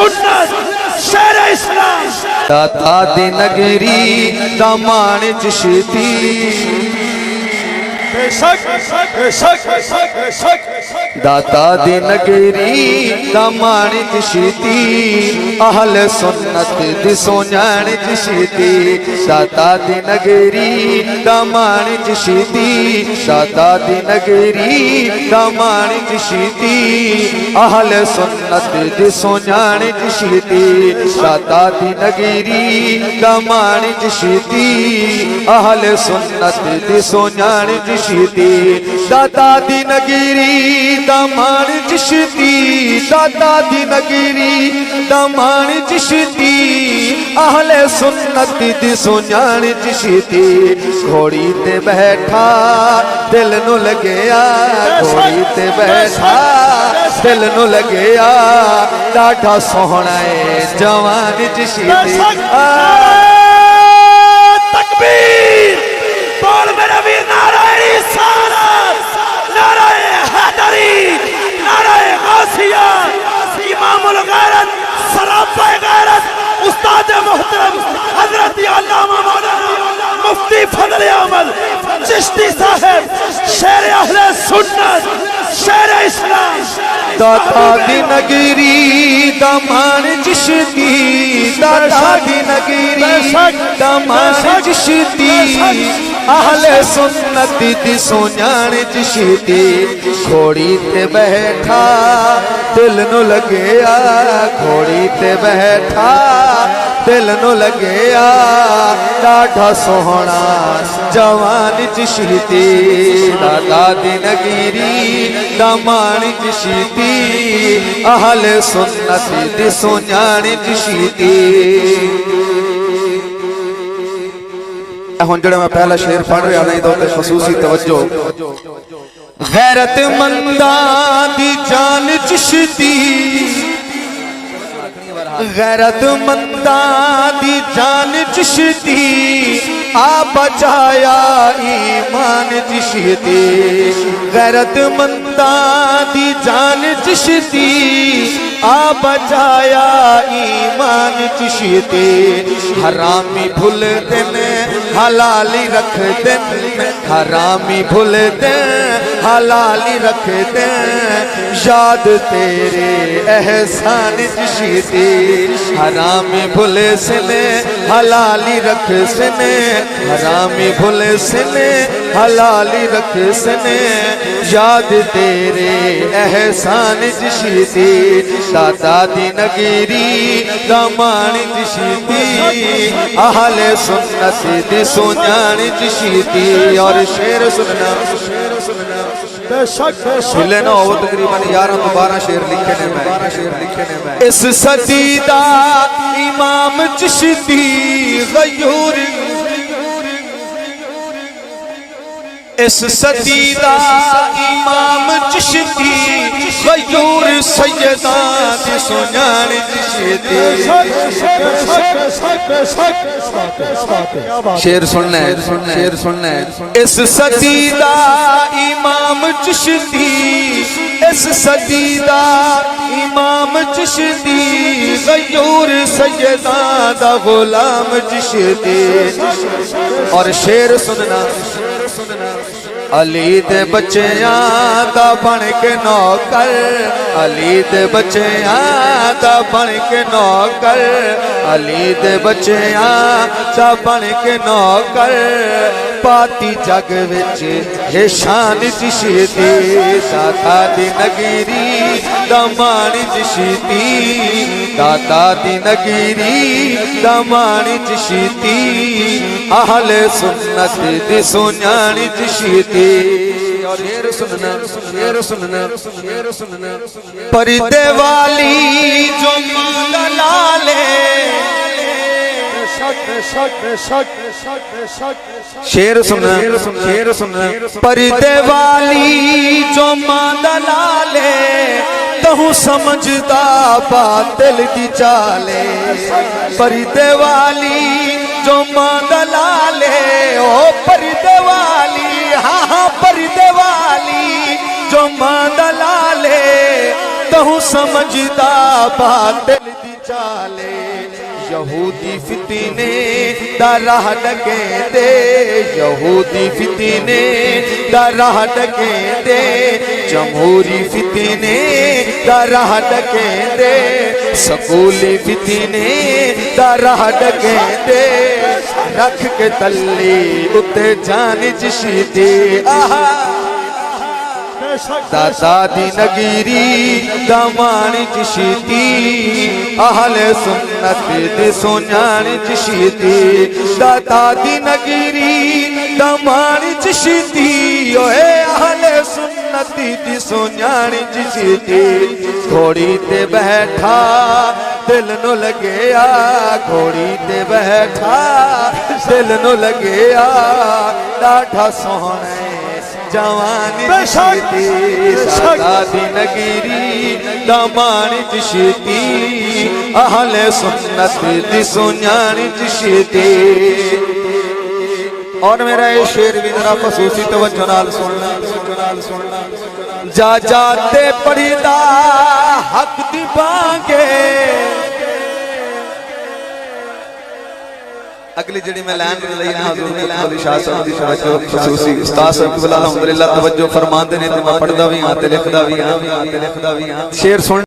सुन्नत शेर इस्लाम दाता दी नगरी दामान चिश्ती दाता दी नगरी दामान चिश्ती अहल सुन्नत दी सोजान चिश्ती दाता दी नगरी दामान चिश्ती दाता दी नगरी दामान चिश्ती अहल सुन्नत दी सोजान चिश्ती दाता दी नगरी दामान चिश्ती अहल सुन्नत दी सोजान चिश्ती दाता दी नगरी दामान चिश्ती दाता दी नगरी दामान चिश्ती अहले सुन्नत दी सोजान चिश्ती घोड़ी ते बैठा दिल नु लगया घोड़ी ते बैठा दिल नु लगया डाढ़ा सोहना है जवान चिश्ती तकबीर बोल मेरा वीर नारायण रिसालत नारायण हैदरी नारायण गौसिया इमामुल गैरत सराफा गैरत उस्ताद मोहतरम हजरत अल्लामा मौलाना मुफ्ती फजल अहमद चिश्ती साहब शेर अहले सुन्नत शेर इस्लाम दाता दी नगरी दामान चिश्ती दाता दी नगरी दामान चिश्ती अहले सुन्नत दी सोजान चिश्ती घोड़ी ते बैठा दिल नु लगया घोड़ी ते बैठा दिल नु लगया डाढ़ा सोहना जवान चिश्ती दाता दी नगरी दामान चिश्ती अहले सुन्नत दी सोजान चिश्ती हुण जेड़ा मैं पहला शेर पढ़ रहा नहीं तो खसूसी तवज्जो गैरतमंदा दी जान चिश्ती गैरतमंदा दी जान चिश्ती आ बचाया ईमान चिश्ती गैरतमंदा दी जान चिश्ती आ बचाया ईमान चिश्ती हरामी भूल दिन हलाली रख दिन हरामी भूल दिन हलाली रख दिन याद तेरे एहसान चिश्ती हरामी भूल सिने हलाली रख सिने हरामी भूल सिने हलाली रख सिने याद तेरे एहसान चिश्ती दाता दी नगरी दामान चिश्ती अहले सुन्नत दी सोजान चिश्ती और शेर सुनना मिले ना हो तकरीबन 11-12 शेर लिखे ने मैं इस सदी दा इमाम चिश्ती गयूर इस सदी दा इमाम चिश्ती गयूर सैयदा दी सोजान चिश्ती शेर सुनना है शेर सुनना है इस सदी दा इमाम चिश्ती इस सदी दा इमाम चिश्ती गयूर सैयदा दा गुलाम चिश्ती और शेर सुनना अली दे बच्चियां दा बन के नौकर अली दे बच्चियां दा बन के नौकर अली दे बच्चियां दा बन के नौकर पाती जग विच हे शान चिश्ती दाता दी नगरी दामान चिश्ती दाता दी नगरी दामान चिश्ती अहले सुन्नत दी सोजान चिश्ती शेर सुनना शेर सुनना शेर सुनना पर्दे वाली जो मांगा लाले शेर सुनना शेर सुनना पर्दे वाली जो मांगा लाले तहु समझदा बातिल की चाले पर्दे वाली जो मांगा लाले ओ पर्दे वाली हाँ हाँ पर्दे वाली जो मांगा लाले तहु समझदा बातिल की चाले यहूदी फितने दा राह डकेंदे यहूदी फितने दा राह डकेंदे जमहूरी फितने दा राह डकेंदे सकूली फितने दा राह डकेंदे रख के तल्ली उत्ते जान जिशीदी आहा दादा दी नगीरी दामानी जिशीदी अहले सुन्नत दे सोनानी जिशीदी दादा दी नगीरी दामानी जिशीदी ओए अहले सुन्नत दी सोनानी जिशीदी घोड़ी ते बैठा दिल नु लगेया घोड़ी ते बैठा दिल नु लगेया डाठा सोहना जवानी जिशीदी दादी नगीरी दामानी जिशीदी अहले सुन्नत दी सोनानी जिशीदी। और मेरा ये शेर भी जरा खसूसी तवज्जो नाल सुनना जा जाते पढ़ीदा हक दी बांगे अगली जड़ी में लाइन लई ना हुजूर ने अली शाह साहब दी तवज्जो खसूसी उस्ताद साहब अल्हम्दुलिल्लाह तवज्जो फरमाते ने ते मैं पढ़दा भी हां ते लिखदा भी हां शेर सुन